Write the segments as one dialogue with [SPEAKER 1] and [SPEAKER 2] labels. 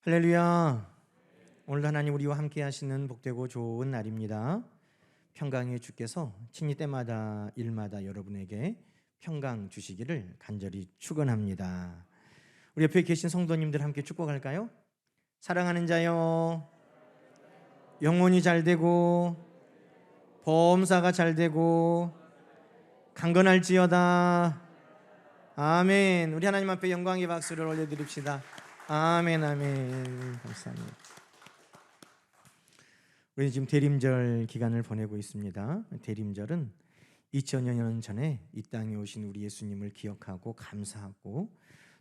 [SPEAKER 1] 할렐루야. 오늘도 하나님 우리와 함께 하시는 복되고 좋은 날입니다. 평강의 주께서 친히 때마다 일마다 여러분에게 평강 주시기를 간절히 축원합니다. 우리 옆에 계신 성도님들 함께 축복할까요? 사랑하는 자여, 영혼이 잘 되고 범사가 잘 되고 강건할지어다. 아멘. 우리 하나님 앞에 영광의 박수를 올려드립시다. 아멘, 아멘. 감사합니다. 우리 지금 대림절 기간을 보내고 있습니다. 대림절은 2000여 년 전에 이 땅에 오신 우리 예수님을 기억하고 감사하고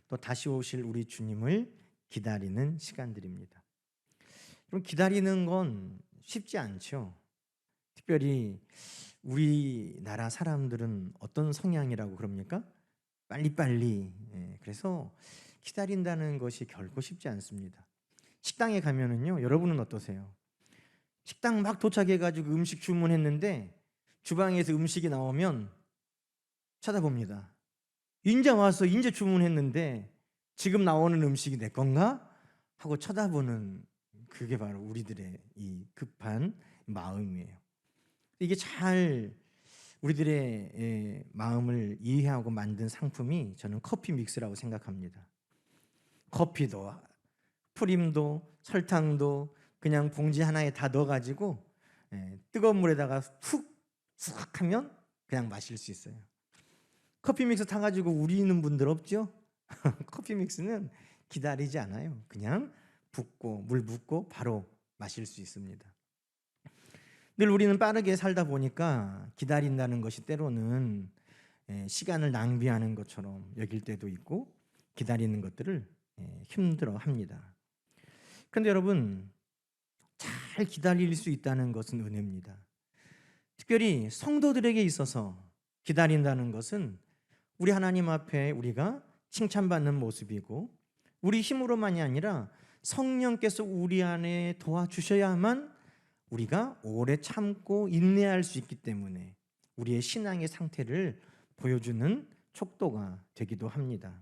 [SPEAKER 1] 또 다시 오실 우리 주님을 기다리는 시간들입니다. 그럼 기다리는 건 쉽지 않죠. 특별히 우리나라 사람들은 어떤 성향이라고 그럽니까? 빨리빨리. 그래서 기다린다는 것이 결코 쉽지 않습니다. 식당에 가면은요, 여러분은 어떠세요? 식당 막 도착해가지고 음식 주문했는데 주방에서 음식이 나오면 쳐다봅니다. 인제 와서 인제 주문했는데 지금 나오는 음식이 내 건가? 하고 쳐다보는, 그게 바로 우리들의 이 급한 마음이에요. 이게 잘 우리들의 마음을 이해하고 만든 상품이 저는 커피 믹스라고 생각합니다. 커피도 프림도 설탕도 그냥 봉지 하나에 다 넣어가지고 뜨거운 물에다가 훅 하면 그냥 마실 수 있어요. 커피 믹스 타가지고 우리는 분들 없죠? 커피 믹스는 기다리지 않아요. 그냥 붓고 물 붓고 바로 마실 수 있습니다. 늘 우리는 빠르게 살다 보니까 기다린다는 것이 때로는 시간을 낭비하는 것처럼 여길 때도 있고 기다리는 것들을 힘들어합니다. 그런데 여러분, 잘 기다릴 수 있다는 것은 은혜입니다. 특별히 성도들에게 있어서 기다린다는 것은 우리 하나님 앞에 우리가 칭찬받는 모습이고 우리 힘으로만이 아니라 성령께서 우리 안에 도와주셔야만 우리가 오래 참고 인내할 수 있기 때문에 우리의 신앙의 상태를 보여주는 촉도가 되기도 합니다.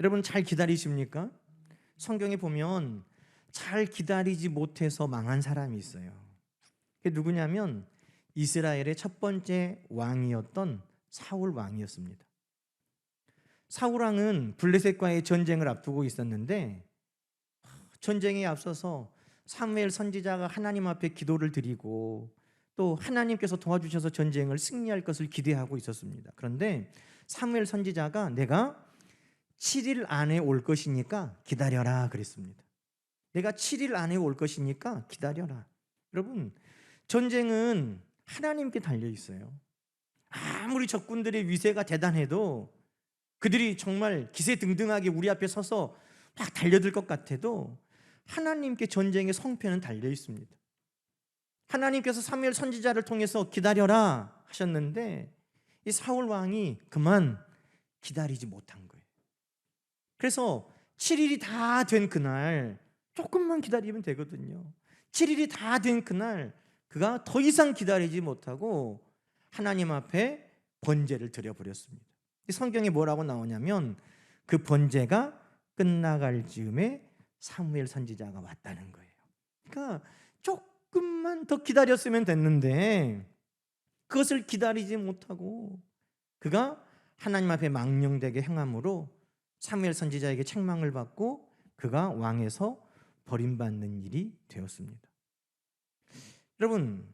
[SPEAKER 1] 여러분, 잘 기다리십니까? 성경에 보면 잘 기다리지 못해서 망한 사람이 있어요. 그게 누구냐면 이스라엘의 첫 번째 왕이었던 사울 왕이었습니다. 사울 왕은 블레셋과의 전쟁을 앞두고 있었는데 전쟁에 앞서서 사무엘 선지자가 하나님 앞에 기도를 드리고 또 하나님께서 도와주셔서 전쟁을 승리할 것을 기대하고 있었습니다. 그런데 사무엘 선지자가 내가 7일 안에 올 것이니까 기다려라 그랬습니다. 내가 7일 안에 올 것이니까 기다려라. 여러분, 전쟁은 하나님께 달려 있어요. 아무리 적군들의 위세가 대단해도 그들이 정말 기세등등하게 우리 앞에 서서 막 달려들 것 같아도 하나님께 전쟁의 성패는 달려 있습니다. 하나님께서 사무엘 선지자를 통해서 기다려라 하셨는데 이 사울 왕이 그만 기다리지 못한 거예요. 그래서 7일이 다 된 그날 조금만 기다리면 되거든요. 7일이 다 된 그날 그가 더 이상 기다리지 못하고 하나님 앞에 번제를 드려버렸습니다. 성경에 뭐라고 나오냐면 그 번제가 끝나갈 즈음에 사무엘 선지자가 왔다는 거예요. 그러니까 조금만 더 기다렸으면 됐는데 그것을 기다리지 못하고 그가 하나님 앞에 망령되게 행함으로 사무엘 선지자에게 책망을 받고 그가 왕에서 버림받는 일이 되었습니다. 여러분,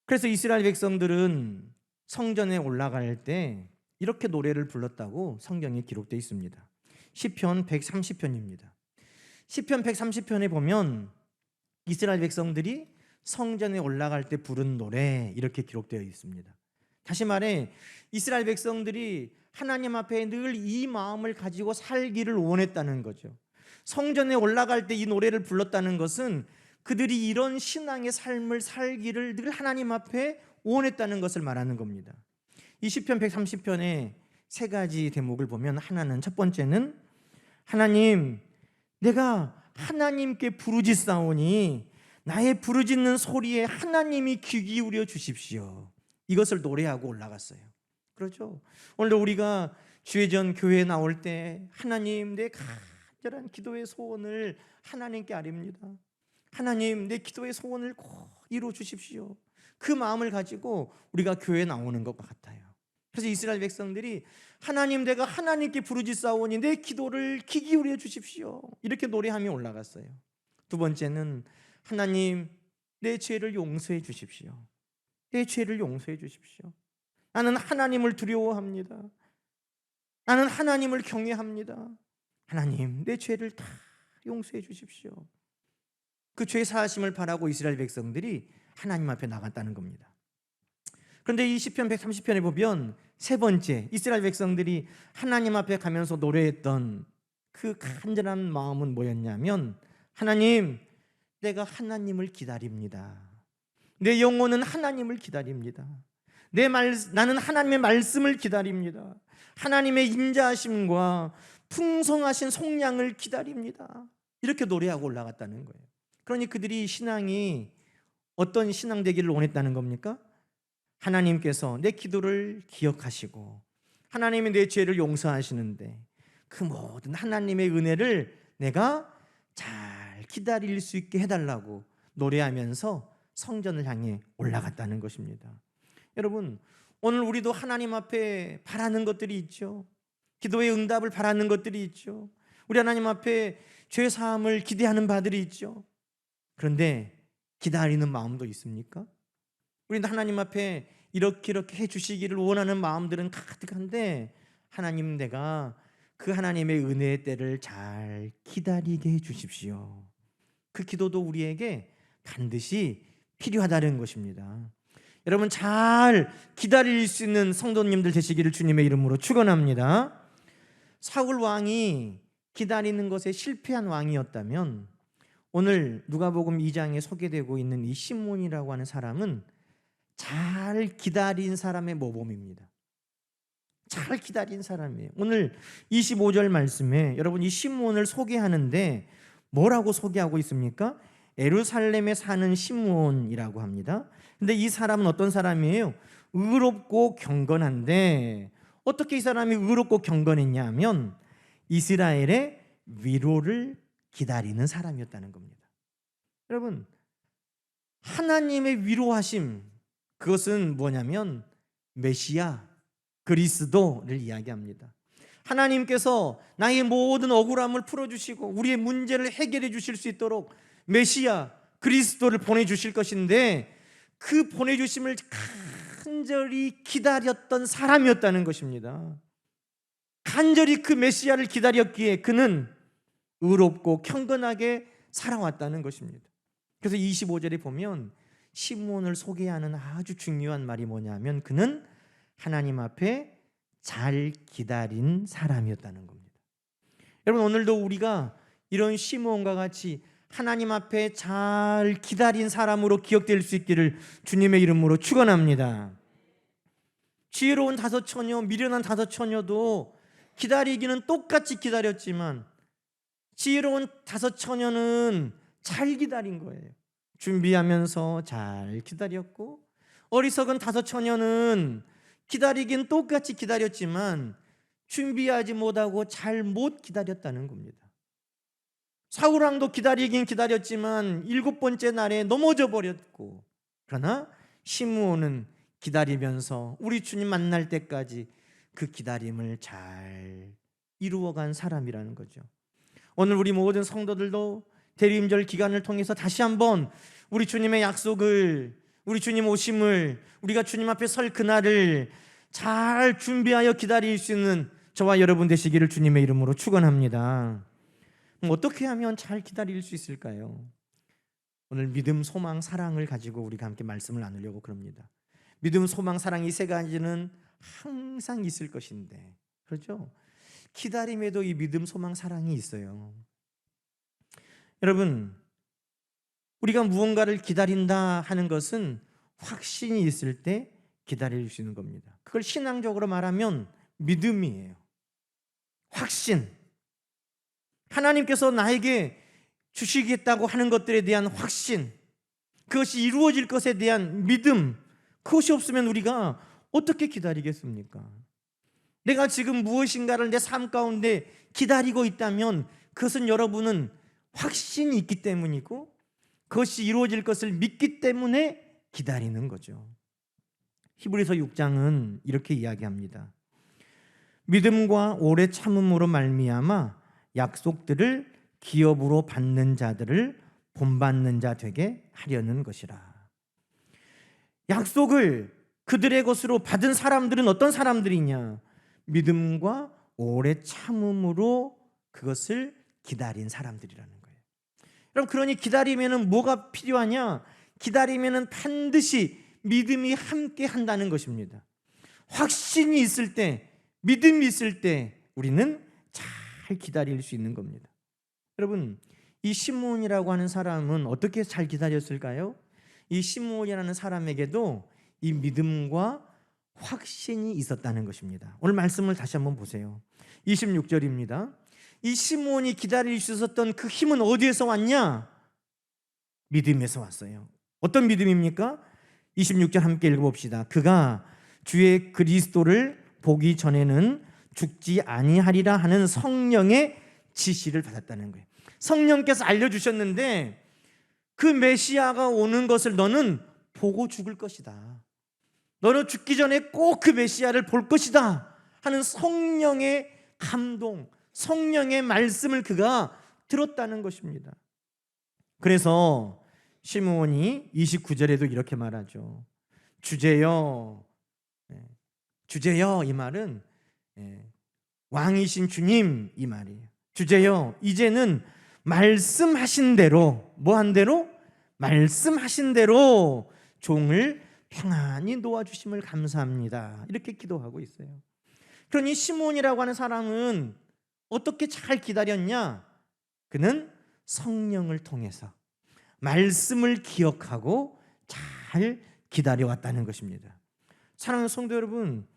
[SPEAKER 1] 그래서 이스라엘 백성들은 성전에 올라갈 때 이렇게 노래를 불렀다고 성경에 기록되어 있습니다. 시편 130편입니다. 시편 130편에 보면 이스라엘 백성들이 성전에 올라갈 때 부른 노래 이렇게 기록되어 있습니다. 다시 말해 이스라엘 백성들이 하나님 앞에 늘 이 마음을 가지고 살기를 원했다는 거죠. 성전에 올라갈 때 이 노래를 불렀다는 것은 그들이 이런 신앙의 삶을 살기를 늘 하나님 앞에 원했다는 것을 말하는 겁니다. 이 시편 130편의 세 가지 대목을 보면 하나는, 첫 번째는 하나님, 내가 하나님께 부르짖사오니 나의 부르짖는 소리에 하나님이 귀 기울여 주십시오. 이것을 노래하고 올라갔어요. 그렇죠? 오늘도 우리가 주의전 교회에 나올 때 하나님, 내 간절한 기도의 소원을 하나님께 아뢰입니다. 하나님, 내 기도의 소원을 꼭 이루어 주십시오. 그 마음을 가지고 우리가 교회에 나오는 것 같아요. 그래서 이스라엘 백성들이 하나님, 내가 하나님께 부르짖사오니 내 기도를 귀 기울여 주십시오, 이렇게 노래하며 올라갔어요. 두 번째는 하나님, 내 죄를 용서해 주십시오. 내 죄를 용서해 주십시오. 나는 하나님을 두려워합니다. 나는 하나님을 경외합니다. 하나님, 내 죄를 다 용서해 주십시오. 그 죄 사하심을 바라고 이스라엘 백성들이 하나님 앞에 나갔다는 겁니다. 그런데 이 시편 130편에 보면 세 번째, 이스라엘 백성들이 하나님 앞에 가면서 노래했던 그 간절한 마음은 뭐였냐면, 하나님, 내가 하나님을 기다립니다. 내 영혼은 하나님을 기다립니다. 나는 하나님의 말씀을 기다립니다. 하나님의 인자하심과 풍성하신 속량을 기다립니다. 이렇게 노래하고 올라갔다는 거예요. 그러니 그들이 신앙이 어떤 신앙 되기를 원했다는 겁니까? 하나님께서 내 기도를 기억하시고 하나님이 내 죄를 용서하시는데 그 모든 하나님의 은혜를 내가 잘 기다릴 수 있게 해달라고 노래하면서 성전을 향해 올라갔다는 것입니다. 여러분, 오늘 우리도 하나님 앞에 바라는 것들이 있죠. 기도의 응답을 바라는 것들이 있죠. 우리 하나님 앞에 죄 사함을 기대하는 바들이 있죠. 그런데 기다리는 마음도 있습니까? 우리는 하나님 앞에 이렇게 해주시기를 원하는 마음들은 가득한데, 하나님, 내가 그 하나님의 은혜의 때를 잘 기다리게 해주십시오. 그 기도도 우리에게 반드시 필요하다는 것입니다. 여러분, 잘 기다릴 수 있는 성도님들 되시기를 주님의 이름으로 축원합니다. 사울 왕이 기다리는 것에 실패한 왕이었다면 오늘 누가복음 2장에 소개되고 있는 이 시몬이라고 하는 사람은 잘 기다린 사람의 모범입니다. 잘 기다린 사람이에요. 오늘 25절 말씀에 여러분 이 시몬을 소개하는데 뭐라고 소개하고 있습니까? 예루살렘에 사는 시몬이라고 합니다. 근데 이 사람은 어떤 사람이에요? 의롭고 경건한데, 어떻게 이 사람이 의롭고 경건했냐 하면 이스라엘의 위로를 기다리는 사람이었다는 겁니다. 여러분, 하나님의 위로하심, 그것은 뭐냐면 메시아, 그리스도를 이야기합니다. 하나님께서 나의 모든 억울함을 풀어주시고 우리의 문제를 해결해 주실 수 있도록 메시아, 그리스도를 보내주실 것인데, 그 보내주심을 간절히 기다렸던 사람이었다는 것입니다. 간절히 그 메시아를 기다렸기에 그는 의롭고 경건하게 살아왔다는 것입니다. 그래서 25절에 보면 시몬을 소개하는 아주 중요한 말이 뭐냐면 그는 하나님 앞에 잘 기다린 사람이었다는 겁니다. 여러분, 오늘도 우리가 이런 시몬과 같이 하나님 앞에 잘 기다린 사람으로 기억될 수 있기를 주님의 이름으로 축원합니다. 지혜로운 다섯 처녀, 미련한 다섯 처녀도 기다리기는 똑같이 기다렸지만 지혜로운 다섯 처녀는 잘 기다린 거예요. 준비하면서 잘 기다렸고, 어리석은 다섯 처녀는 기다리긴 똑같이 기다렸지만 준비하지 못하고 잘 못 기다렸다는 겁니다. 사울왕도 기다리긴 기다렸지만 7번째 날에 넘어져 버렸고, 그러나 시므온은 기다리면서 우리 주님 만날 때까지 그 기다림을 잘 이루어간 사람이라는 거죠. 오늘 우리 모든 성도들도 대림절 기간을 통해서 다시 한번 우리 주님의 약속을, 우리 주님 오심을, 우리가 주님 앞에 설 그날을 잘 준비하여 기다릴 수 있는 저와 여러분 되시기를 주님의 이름으로 축원합니다. 어떻게 하면 잘 기다릴 수 있을까요? 오늘 믿음, 소망, 사랑을 가지고 우리가 함께 말씀을 나누려고 그럽니다. 믿음, 소망, 사랑, 이 세 가지는 항상 있을 것인데, 그렇죠? 기다림에도 이 믿음, 소망, 사랑이 있어요. 여러분, 우리가 무언가를 기다린다 하는 것은 확신이 있을 때 기다릴 수 있는 겁니다. 그걸 신앙적으로 말하면 믿음이에요. 확신. 하나님께서 나에게 주시겠다고 하는 것들에 대한 확신, 그것이 이루어질 것에 대한 믿음, 그것이 없으면 우리가 어떻게 기다리겠습니까? 내가 지금 무엇인가를 내 삶 가운데 기다리고 있다면 그것은 여러분은 확신이 있기 때문이고 그것이 이루어질 것을 믿기 때문에 기다리는 거죠. 히브리서 6장은 이렇게 이야기합니다. 믿음과 오래 참음으로 말미암아 약속들을 기업으로 받는 자들을 본받는 자 되게 하려는 것이라. 약속을 그들의 것으로 받은 사람들은 어떤 사람들이냐? 믿음과 오래 참음으로 그것을 기다린 사람들이라는 거예요. 여러분, 그러니 기다리면은 뭐가 필요하냐? 기다리면은 반드시 믿음이 함께 한다는 것입니다. 확신이 있을 때, 믿음이 있을 때 우리는 잘 기다릴 수 있는 겁니다. 여러분, 이 시므온이라고 하는 사람은 어떻게 잘 기다렸을까요? 이 시므온이라는 사람에게도 이 믿음과 확신이 있었다는 것입니다. 오늘 말씀을 다시 한번 보세요. 26절입니다. 이 시므온이 기다릴 수 있었던 그 힘은 어디에서 왔냐? 믿음에서 왔어요. 어떤 믿음입니까? 26절 함께 읽어봅시다. 그가 주의 그리스도를 보기 전에는 죽지 아니하리라 하는 성령의 지시를 받았다는 거예요. 성령께서 알려주셨는데 그 메시아가 오는 것을 너는 보고 죽을 것이다. 너는 죽기 전에 꼭 그 메시아를 볼 것이다 하는 성령의 감동, 성령의 말씀을 그가 들었다는 것입니다. 그래서 시므온이 29절에도 이렇게 말하죠. 주제여, 주제여, 이 말은 왕이신 주님 이 말이에요. 주제여, 이제는 말씀하신 대로, 뭐한 대로? 말씀하신 대로 종을 평안히 놓아주심을 감사합니다. 이렇게 기도하고 있어요. 그러니 시므온이라고 하는 사람은 어떻게 잘 기다렸냐? 그는 성령을 통해서 말씀을 기억하고 잘 기다려왔다는 것입니다. 사랑하는 성도 여러분,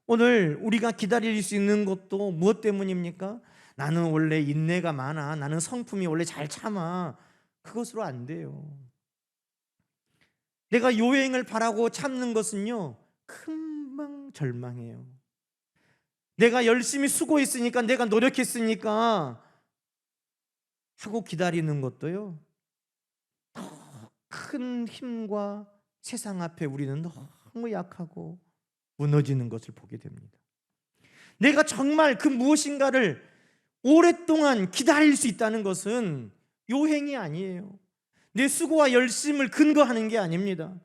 [SPEAKER 1] 오늘 우리가 기다릴 수 있는 것도 무엇 때문입니까? 나는 원래 인내가 많아, 나는 성품이 원래 잘 참아. 그것으로 안 돼요. 내가 요행을 바라고 참는 것은요, 금방 절망해요. 내가 열심히 수고했으니까, 내가 노력했으니까 하고 기다리는 것도요, 더 큰 힘과 세상 앞에 우리는 너무 약하고 무너지는 것을 보게 됩니다. 내가 정말 그 무엇인가를 오랫동안 기다릴 수 있다는 것은 요행이 아니에요. 내 수고와 열심을 근거하는 게 아닙니다.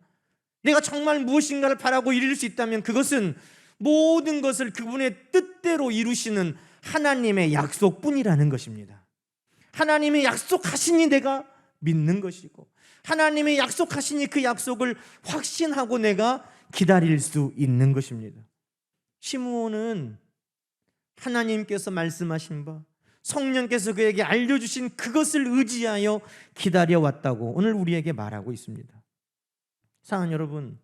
[SPEAKER 1] 내가 정말 무엇인가를 바라고 이룰 수 있다면 그것은 모든 것을 그분의 뜻대로 이루시는 하나님의 약속뿐이라는 것입니다. 하나님의 약속하시니 내가 믿는 것이고, 하나님의 약속하시니 그 약속을 확신하고 내가 기다릴 수 있는 것입니다. 시므온은 하나님께서 말씀하신 바, 성령께서 그에게 알려주신 그것을 의지하여 기다려왔다고 오늘 우리에게 말하고 있습니다. 사랑하는 여러분,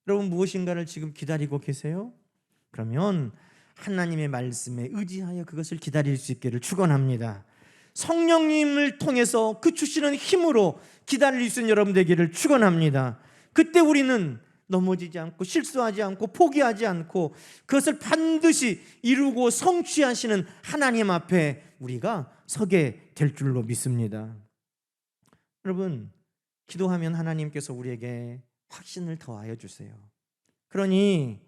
[SPEAKER 1] 여러분 무엇인가를 지금 기다리고 계세요? 그러면 하나님의 말씀에 의지하여 그것을 기다릴 수 있기를 축원합니다. 성령님을 통해서 그 주시는 힘으로 기다릴 수 있는 여러분 되기를 축원합니다. 그때 우리는 넘어지지 않고 실수하지 않고 포기하지 않고 그것을 반드시 이루고 성취하시는 하나님 앞에 우리가 서게 될 줄로 믿습니다. 여러분, 기도하면 하나님께서 우리에게 확신을 더하여 주세요. 그러니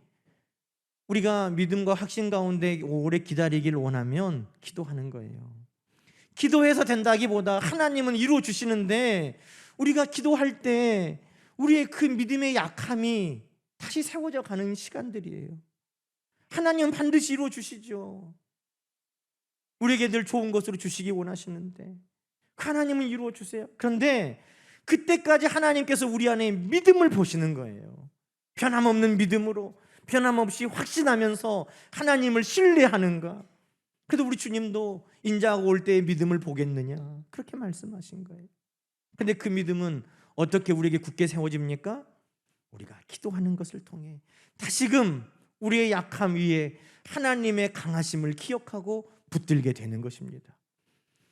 [SPEAKER 1] 우리가 믿음과 확신 가운데 오래 기다리길 원하면 기도하는 거예요. 기도해서 된다기보다 하나님은 이루어 주시는데 우리가 기도할 때 우리의 그 믿음의 약함이 다시 세워져 가는 시간들이에요. 하나님은 반드시 이루어 주시죠. 우리에게 늘 좋은 것으로 주시기 원하시는데 하나님은 이루어 주세요. 그런데 그때까지 하나님께서 우리 안에 믿음을 보시는 거예요. 변함없는 믿음으로, 변함없이 확신하면서 하나님을 신뢰하는가. 그래도 우리 주님도 인자하고 올 때의 믿음을 보겠느냐, 그렇게 말씀하신 거예요. 근데 그 믿음은 어떻게 우리에게 굳게 세워집니까? 우리가 기도하는 것을 통해 다시금 우리의 약함 위에 하나님의 강하심을 기억하고 붙들게 되는 것입니다.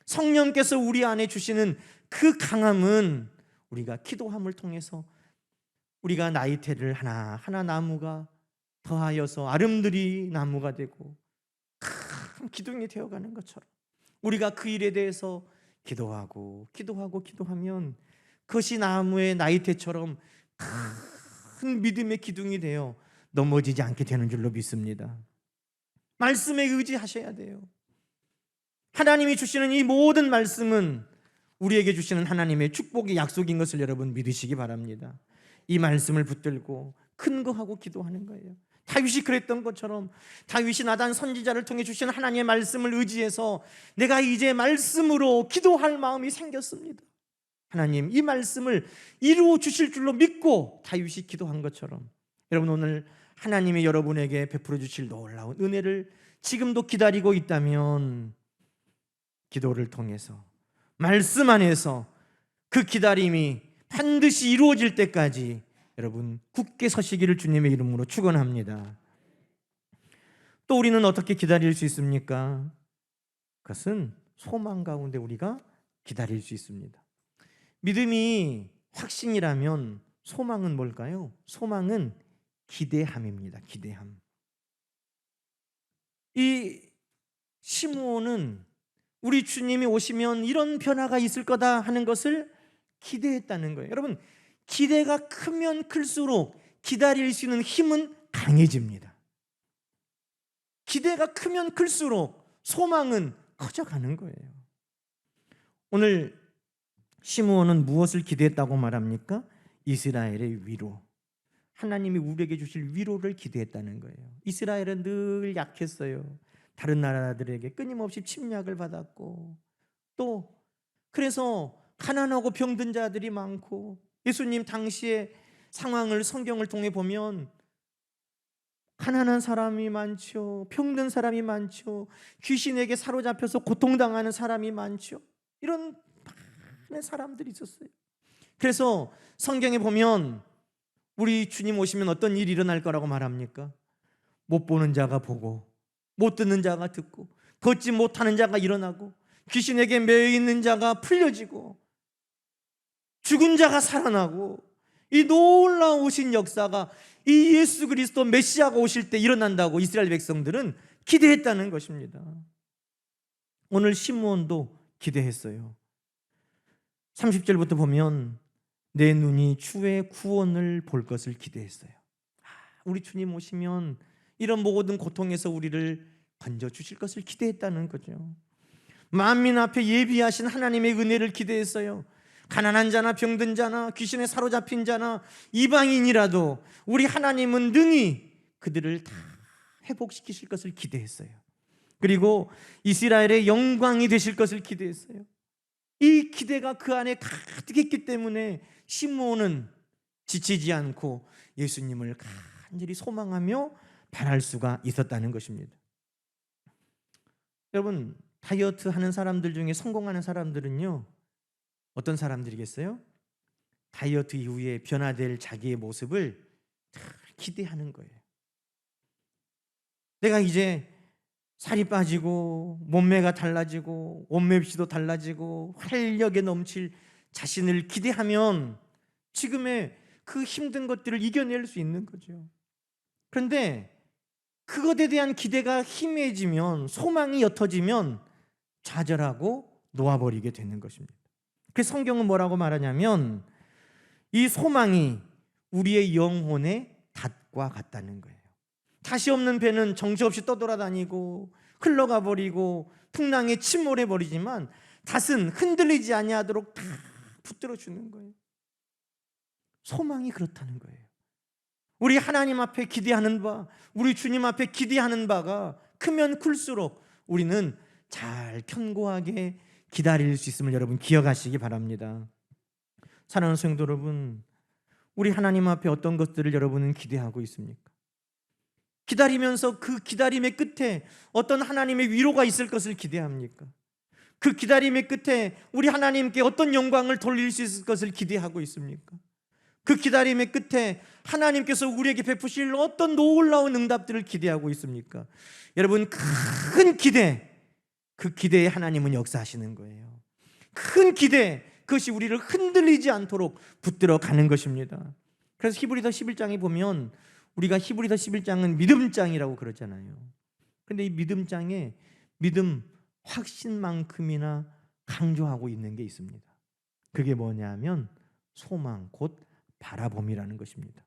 [SPEAKER 1] 성령께서 우리 안에 주시는 그 강함은 우리가 기도함을 통해서 우리가 나이테를 하나하나 나무가 더하여서 아름드리 나무가 되고 큰 기둥이 되어가는 것처럼 우리가 그 일에 대해서 기도하면 그것이 나무의 나이테처럼 큰 믿음의 기둥이 되어 넘어지지 않게 되는 줄로 믿습니다. 말씀에 의지하셔야 돼요. 하나님이 주시는 이 모든 말씀은 우리에게 주시는 하나님의 축복의 약속인 것을 여러분 믿으시기 바랍니다. 이 말씀을 붙들고 근거하고 기도하는 거예요. 다윗이 그랬던 것처럼 다윗이 나단 선지자를 통해 주신 하나님의 말씀을 의지해서 내가 이제 말씀으로 기도할 마음이 생겼습니다. 하나님, 이 말씀을 이루어 주실 줄로 믿고 다윗이 기도한 것처럼 여러분, 오늘 하나님이 여러분에게 베풀어 주실 놀라운 은혜를 지금도 기다리고 있다면 기도를 통해서 말씀 안에서 그 기다림이 반드시 이루어질 때까지 여러분 굳게 서시기를 주님의 이름으로 축원합니다. 또 우리는 어떻게 기다릴 수 있습니까? 그것은 소망 가운데 우리가 기다릴 수 있습니다. 믿음이 확신이라면 소망은 뭘까요? 소망은 기대함입니다. 기대함. 이 시므온은 우리 주님이 오시면 이런 변화가 있을 거다 하는 것을 기대했다는 거예요. 여러분, 기대가 크면 클수록 기다릴 수 있는 힘은 강해집니다. 기대가 크면 클수록 소망은 커져가는 거예요. 오늘 시므온은 무엇을 기대했다고 말합니까? 이스라엘의 위로, 하나님이 우리에게 주실 위로를 기대했다는 거예요. 이스라엘은 늘 약했어요. 다른 나라들에게 끊임없이 침략을 받았고, 또 그래서 가난하고 병든 자들이 많고, 예수님 당시의 상황을 성경을 통해 보면 가난한 사람이 많죠, 병든 사람이 많죠, 귀신에게 사로잡혀서 고통당하는 사람이 많죠. 이런 많은 사람들이 있었어요. 그래서 성경에 보면 우리 주님 오시면 어떤 일이 일어날 거라고 말합니까? 못 보는 자가 보고, 못 듣는 자가 듣고, 걷지 못하는 자가 일어나고, 귀신에게 매여 있는 자가 풀려지고, 죽은 자가 살아나고, 이 놀라우신 역사가 이 예수 그리스도 메시아가 오실 때 일어난다고 이스라엘 백성들은 기대했다는 것입니다. 오늘 시므온도 기대했어요. 30절부터 보면 내 눈이 주의 구원을 볼 것을 기대했어요. 우리 주님 오시면 이런 모든 고통에서 우리를 건져주실 것을 기대했다는 거죠. 만민 앞에 예비하신 하나님의 은혜를 기대했어요. 가난한 자나 병든 자나 귀신에 사로잡힌 자나 이방인이라도 우리 하나님은 능히 그들을 다 회복시키실 것을 기대했어요. 그리고 이스라엘의 영광이 되실 것을 기대했어요. 이 기대가 그 안에 가득했기 때문에 시므온은 지치지 않고 예수님을 간절히 소망하며 바랄 수가 있었다는 것입니다. 여러분, 다이어트 하는 사람들 중에 성공하는 사람들은요, 어떤 사람들이겠어요? 다이어트 이후에 변화될 자기의 모습을 기대하는 거예요. 내가 이제 살이 빠지고 몸매가 달라지고 옷맵시도 달라지고 활력에 넘칠 자신을 기대하면 지금의 그 힘든 것들을 이겨낼 수 있는 거죠. 그런데 그것에 대한 기대가 희미해지면, 소망이 옅어지면 좌절하고 놓아버리게 되는 것입니다. 그래서 성경은 뭐라고 말하냐면 이 소망이 우리의 영혼의 닷과 같다는 거예요. 다시 없는 배는 정처없이 떠돌아다니고 흘러가 버리고 풍랑에 침몰해 버리지만 닷은 흔들리지 아니하도록 다 붙들어 주는 거예요. 소망이 그렇다는 거예요. 우리 하나님 앞에 기대하는 바, 우리 주님 앞에 기대하는 바가 크면 클수록 우리는 잘 견고하게 기다릴 수 있음을 여러분 기억하시기 바랍니다. 사랑하는 성도 여러분, 우리 하나님 앞에 어떤 것들을 여러분은 기대하고 있습니까? 기다리면서 그 기다림의 끝에 어떤 하나님의 위로가 있을 것을 기대합니까? 그 기다림의 끝에 우리 하나님께 어떤 영광을 돌릴 수 있을 것을 기대하고 있습니까? 그 기다림의 끝에 하나님께서 우리에게 베푸실 어떤 놀라운 응답들을 기대하고 있습니까? 여러분, 큰 기대, 그 기대에 하나님은 역사하시는 거예요. 큰 기대, 그것이 우리를 흔들리지 않도록 붙들어 가는 것입니다. 그래서 히브리서 11장에 보면 우리가 히브리서 11장은 믿음장이라고 그러잖아요. 그런데 이 믿음장에 믿음 확신만큼이나 강조하고 있는 게 있습니다. 그게 뭐냐면 소망 곧 바라봄이라는 것입니다.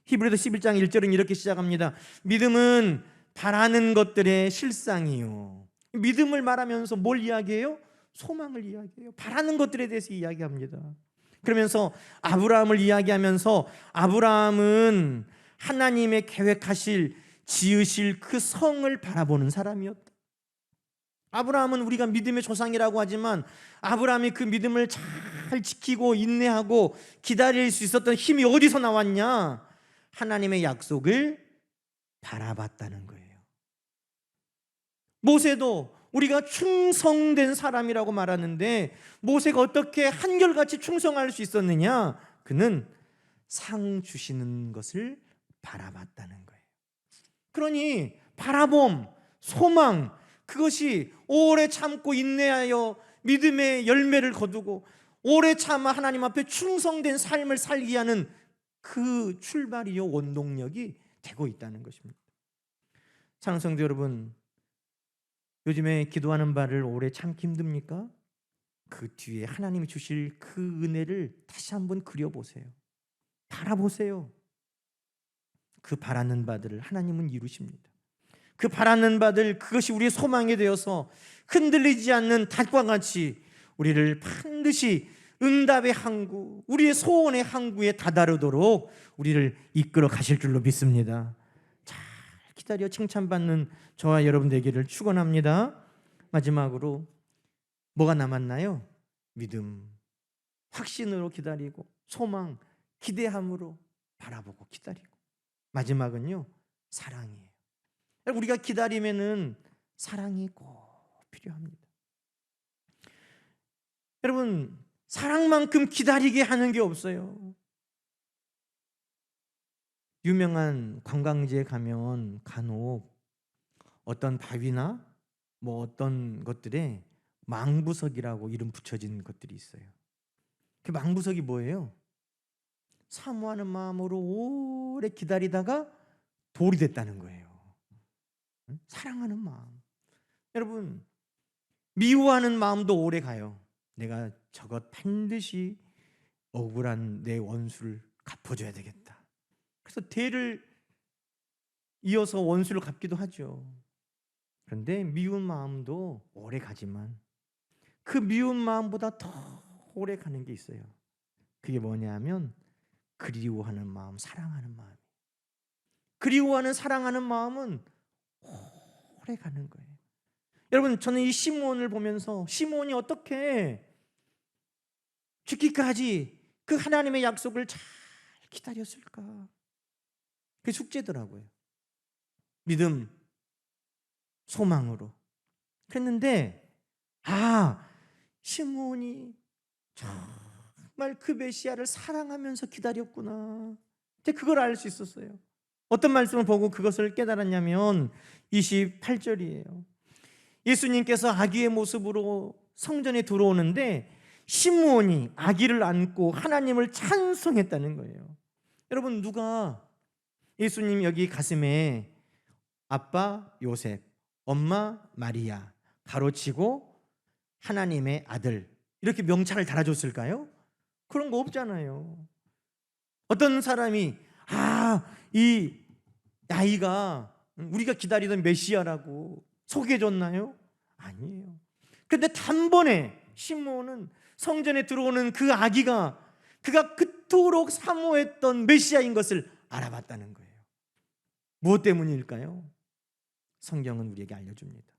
[SPEAKER 1] 히브리서 11장 1절은 이렇게 시작합니다. 믿음은 바라는 것들의 실상이요. 믿음을 말하면서 뭘 이야기해요? 소망을 이야기해요. 바라는 것들에 대해서 이야기합니다. 그러면서 아브라함을 이야기하면서 아브라함은 하나님의 계획하실 지으실 그 성을 바라보는 사람이었다. 아브라함은 우리가 믿음의 조상이라고 하지만 아브라함이 그 믿음을 잘 지키고 인내하고 기다릴 수 있었던 힘이 어디서 나왔냐? 하나님의 약속을 바라봤다는 거예요. 모세도 우리가 충성된 사람이라고 말하는데 모세가 어떻게 한결같이 충성할 수 있었느냐? 그는 상 주시는 것을 바라봤다는 거예요. 그러니 바라봄, 소망, 그것이 오래 참고 인내하여 믿음의 열매를 거두고 오래 참아 하나님 앞에 충성된 삶을 살게 하는 그 출발이요 원동력이 되고 있다는 것입니다. 사랑하는 성도 여러분, 요즘에 기도하는 바를 오래 참기 힘듭니까? 그 뒤에 하나님이 주실 그 은혜를 다시 한번 그려보세요. 바라보세요. 그 바라는 바들을 하나님은 이루십니다. 그 바라는 바들, 그것이 우리의 소망이 되어서 흔들리지 않는 닭과 같이 우리를 반드시 응답의 항구, 우리의 소원의 항구에 다다르도록 우리를 이끌어 가실 줄로 믿습니다. 잘 기다려 칭찬받는 저와 여러분 되기를 축원합니다. 마지막으로 뭐가 남았나요? 믿음, 확신으로 기다리고 소망, 기대함으로 바라보고 기다리고, 마지막은요 사랑이에요. 우리가 기다리면은 사랑이 꼭 필요합니다. 여러분, 사랑만큼 기다리게 하는 게 없어요. 유명한 관광지에 가면 간혹 어떤 바위나 뭐 어떤 것들에 망부석이라고 이름 붙여진 것들이 있어요. 그 망부석이 뭐예요? 사모하는 마음으로 오래 기다리다가 돌이 됐다는 거예요. 사랑하는 마음. 여러분, 미워하는 마음도 오래 가요. 내가 저것 반드시 억울한 내 원수를 갚아줘야 되겠다. 그래서 대를 이어서 원수를 갚기도 하죠. 그런데 미운 마음도 오래 가지만 그 미운 마음보다 더 오래 가는 게 있어요. 그게 뭐냐면 그리워하는 마음, 사랑하는 마음. 그리워하는 사랑하는 마음은 오래 가는 거예요. 여러분, 저는 이 시므온을 보면서 시므온이 어떻게 죽기까지 그 하나님의 약속을 잘 기다렸을까? 그게 숙제더라고요. 믿음, 소망으로. 그랬는데 시므온이 정말 그 메시아를 사랑하면서 기다렸구나. 그걸 알 수 있었어요. 어떤 말씀을 보고 그것을 깨달았냐면 28절이에요. 예수님께서 아기의 모습으로 성전에 들어오는데 시므온이 아기를 안고 하나님을 찬송했다는 거예요. 여러분, 누가 예수님 여기 가슴에 아빠 요셉, 엄마 마리아, 가로치고 하나님의 아들 이렇게 명찰을 달아줬을까요? 그런 거 없잖아요. 어떤 사람이 이 아이가 우리가 기다리던 메시아라고 소개해줬나요? 아니에요. 그런데 단번에 시므온은 성전에 들어오는 그 아기가 그가 그토록 사모했던 메시아인 것을 알아봤다는 거예요. 무엇 때문일까요? 성경은 우리에게 알려줍니다.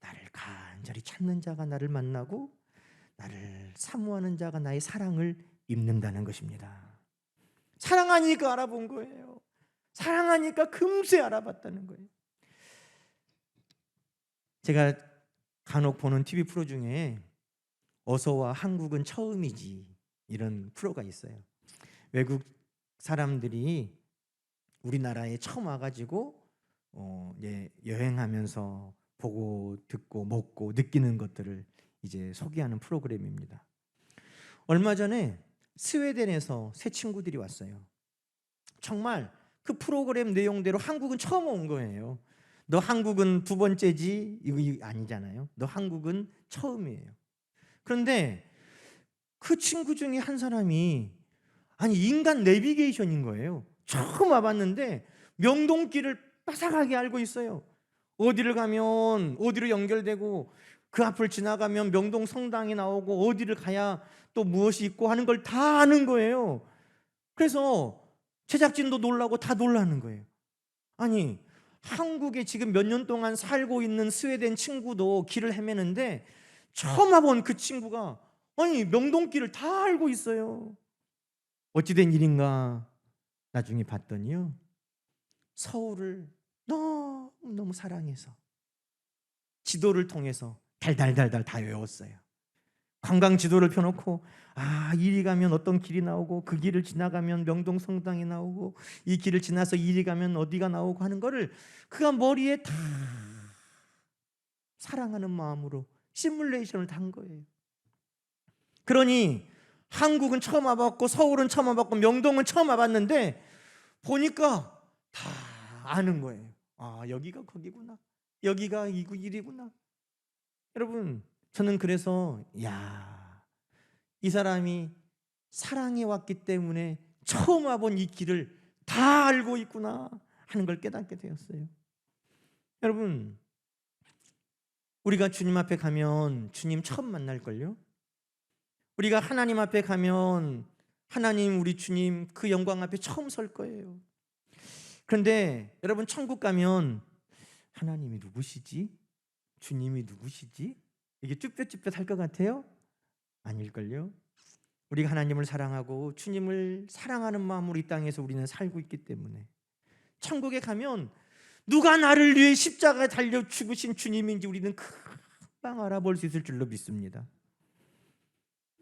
[SPEAKER 1] 나를 간절히 찾는 자가 나를 만나고 나를 사모하는 자가 나의 사랑을 입는다는 것입니다. 사랑하니까 알아본 거예요. 사랑하니까 금세 알아봤다는 거예요. 제가 간혹 보는 TV 프로 중에 어서와 한국은 처음이지 이런 프로가 있어요. 외국 사람들이 우리나라에 처음 와가지고 여행하면서 보고 듣고 먹고 느끼는 것들을 이제 소개하는 프로그램입니다. 얼마 전에 스웨덴에서 새 친구들이 왔어요. 정말 그 프로그램 내용대로 한국은 처음 온 거예요. 너 한국은 두 번째지 이거 아니잖아요. 너 한국은 처음이에요. 그런데 그 친구 중에 한 사람이 인간 내비게이션인 거예요. 처음 와봤는데 명동길을 빠삭하게 알고 있어요. 어디를 가면 어디로 연결되고 그 앞을 지나가면 명동 성당이 나오고 어디를 가야 또 무엇이 있고 하는 걸 다 아는 거예요. 그래서 제작진도 놀라고 다 놀라는 거예요. 한국에 지금 몇 년 동안 살고 있는 스웨덴 친구도 길을 헤매는데 처음 와본 그 친구가 명동길을 다 알고 있어요. 어찌된 일인가 나중에 봤더니요, 서울을 너무너무 사랑해서 지도를 통해서 달달달달 다 외웠어요. 관광 지도를 펴놓고 이리 가면 어떤 길이 나오고 그 길을 지나가면 명동 성당이 나오고 이 길을 지나서 이리 가면 어디가 나오고 하는 거를 그가 머리에 다 사랑하는 마음으로 시뮬레이션을 단 거예요. 그러니 한국은 처음 와봤고 서울은 처음 와봤고 명동은 처음 와봤는데 보니까 다 아는 거예요. 여기가 거기구나, 여기가 이 길이구나. 여러분, 저는 그래서 이 사람이 사랑해 왔기 때문에 처음 와본 이 길을 다 알고 있구나 하는 걸 깨닫게 되었어요. 여러분, 우리가 주님 앞에 가면 주님 처음 만날걸요? 우리가 하나님 앞에 가면 하나님, 우리 주님 그 영광 앞에 처음 설 거예요. 그런데 여러분, 천국 가면 하나님이 누구시지? 주님이 누구시지? 이게 쭈뼛쭈뼛 할 것 같아요? 아닐걸요? 우리가 하나님을 사랑하고 주님을 사랑하는 마음으로 이 땅에서 우리는 살고 있기 때문에 천국에 가면 누가 나를 위해 십자가에 달려 죽으신 주님인지 우리는 금방 알아볼 수 있을 줄로 믿습니다.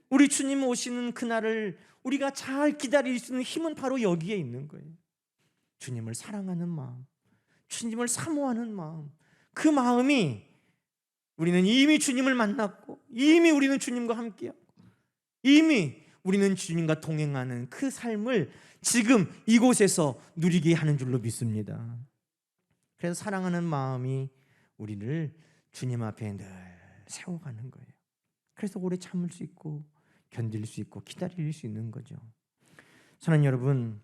[SPEAKER 1] 우리 주님 오시는 그날을 우리가 잘 기다릴 수 있는 힘은 바로 여기에 있는 거예요. 주님을 사랑하는 마음, 주님을 사모하는 마음, 그 마음이 우리는 이미 주님을 만났고 이미 우리는 주님과 함께하고 이미 우리는 주님과 동행하는 그 삶을 지금 이곳에서 누리게 하는 줄로 믿습니다. 그래서 사랑하는 마음이 우리를 주님 앞에 늘 세워가는 거예요. 그래서 오래 참을 수 있고 견딜 수 있고 기다릴 수 있는 거죠. 사랑하는 여러분,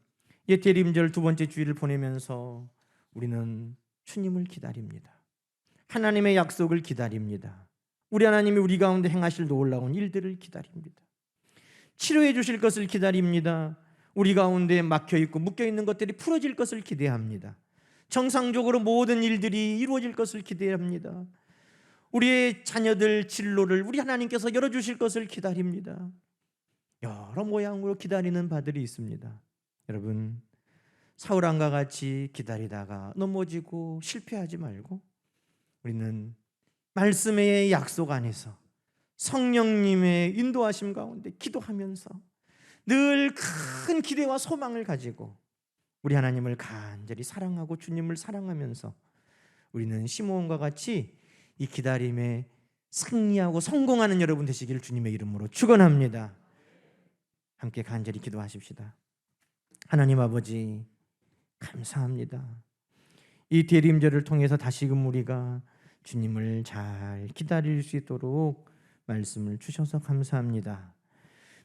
[SPEAKER 1] 대림절 두 번째 주일을 보내면서 우리는 주님을 기다립니다. 하나님의 약속을 기다립니다. 우리 하나님이 우리 가운데 행하실 놀라운 일들을 기다립니다. 치료해 주실 것을 기다립니다. 우리 가운데 막혀있고 묶여있는 것들이 풀어질 것을 기대합니다. 정상적으로 모든 일들이 이루어질 것을 기대합니다. 우리의 자녀들 진로를 우리 하나님께서 열어주실 것을 기다립니다. 여러 모양으로 기다리는 바들이 있습니다. 여러분, 사울왕과 같이 기다리다가 넘어지고 실패하지 말고 우리는 말씀의 약속 안에서 성령님의 인도하심 가운데 기도하면서 늘 큰 기대와 소망을 가지고 우리 하나님을 간절히 사랑하고 주님을 사랑하면서 우리는 시므온과 같이 이 기다림에 승리하고 성공하는 여러분 되시기를 주님의 이름으로 축원합니다. 함께 간절히 기도하십시다. 하나님 아버지, 감사합니다. 이 대림절을 통해서 다시금 우리가 주님을 잘 기다릴 수 있도록 말씀을 주셔서 감사합니다.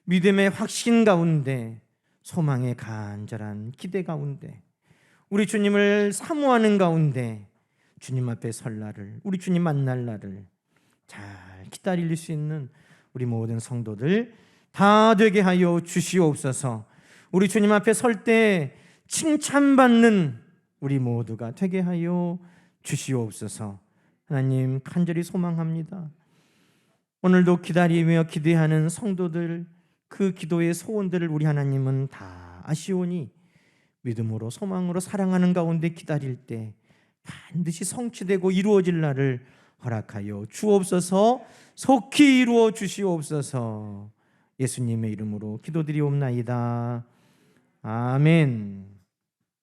[SPEAKER 1] 믿음의 확신 가운데, 소망의 간절한 기대 가운데, 우리 주님을 사모하는 가운데 주님 앞에 설 날을, 우리 주님 만날 날을 잘 기다릴 수 있는 우리 모든 성도들 다 되게 하여 주시옵소서. 우리 주님 앞에 설 때 칭찬받는 우리 모두가 되게 하여 주시옵소서. 하나님, 간절히 소망합니다. 오늘도 기다리며 기대하는 성도들, 그 기도의 소원들을 우리 하나님은 다 아시오니 믿음으로 소망으로 사랑하는 가운데 기다릴 때 반드시 성취되고 이루어질 날을 허락하여 주옵소서. 속히 이루어 주시옵소서. 예수님의 이름으로 기도드리옵나이다. 아멘.